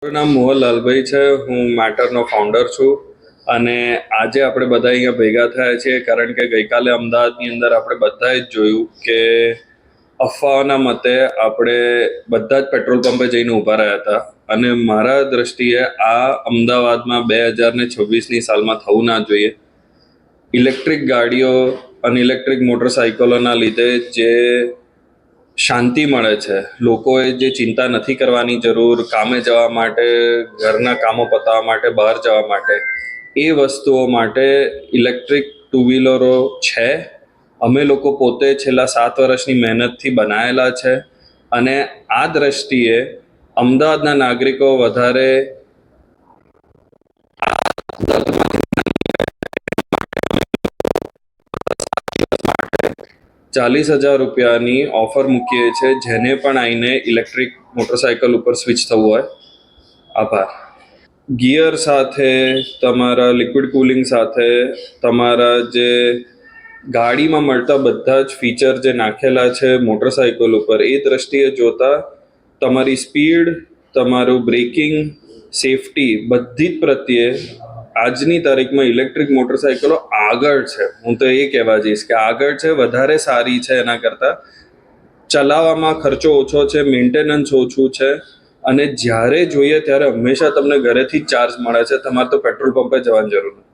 મારું નામ મોહન લાલભાઈ છે. હું મેટરનો ફાઉન્ડર છું અને આજે આપણે બધા અહીંયા ભેગા થયા છીએ કારણ કે ગઈકાલે અમદાવાદની અંદર આપણે બધાએ જ જોયું કે અફવાઓના મતે આપણે બધા જ પેટ્રોલ પંપે જઈને ઊભા રહ્યા હતા અને મારા દ્રષ્ટિએ આ અમદાવાદમાં 2026ની સાલમાં થવું ના જોઈએ. ઇલેક્ટ્રિક ગાડીઓ અને ઇલેક્ટ્રિક મોટરસાઇકલોના લીધે જે શાંતિ મળે છે, લોકોએ જે ચિંતા નથી કરવાની જરૂર કામે જવા માટે, ઘરના કામો પતાવવા માટે, બહાર જવા માટે, એ વસ્તુઓ માટે ઇલેક્ટ્રિક ટુ વ્હીલરો છે. અમે લોકો પોતે છેલ્લા 7 વર્ષની મહેનતથી બનાવેલા છે અને આ દ્રષ્ટિએ અમદાવાદના નાગરિકો વધારે 40,000 રૂપિયાની ઓફર મૂકીએ છીએ જેને પણ આવીને ઇલેક્ટ્રિક મોટરસાઇકલ ઉપર સ્વિચ થવું હોય. આભાર. ગિયર સાથે, તમારા લિક્વિડ કુલિંગ સાથે, તમારા જે ગાડીમાં મળતા બધા જ ફીચર જે નાખેલા છે મોટરસાઇકલ ઉપર, એ દ્રષ્ટિએ જોતા તમારી સ્પીડ, તમારું બ્રેકિંગ, સેફટી બધી જ પ્રત્યે આજની તારીખમાં ઇલેક્ટ્રિક મોટરસાઇકલો આગળ છે. હું તો એ કહેવા જઈશ કે આગળ છે, વધારે સારી છે. એના કરતાં ચલાવવામાં ખર્ચો ઓછો છે, મેન્ટેનન્સ ઓછું છે અને જ્યારે જોઈએ ત્યારે હંમેશા તમને ઘરેથી જ ચાર્જ મળે છે. તમારે તો પેટ્રોલ પંપે જવાની જરૂર નથી.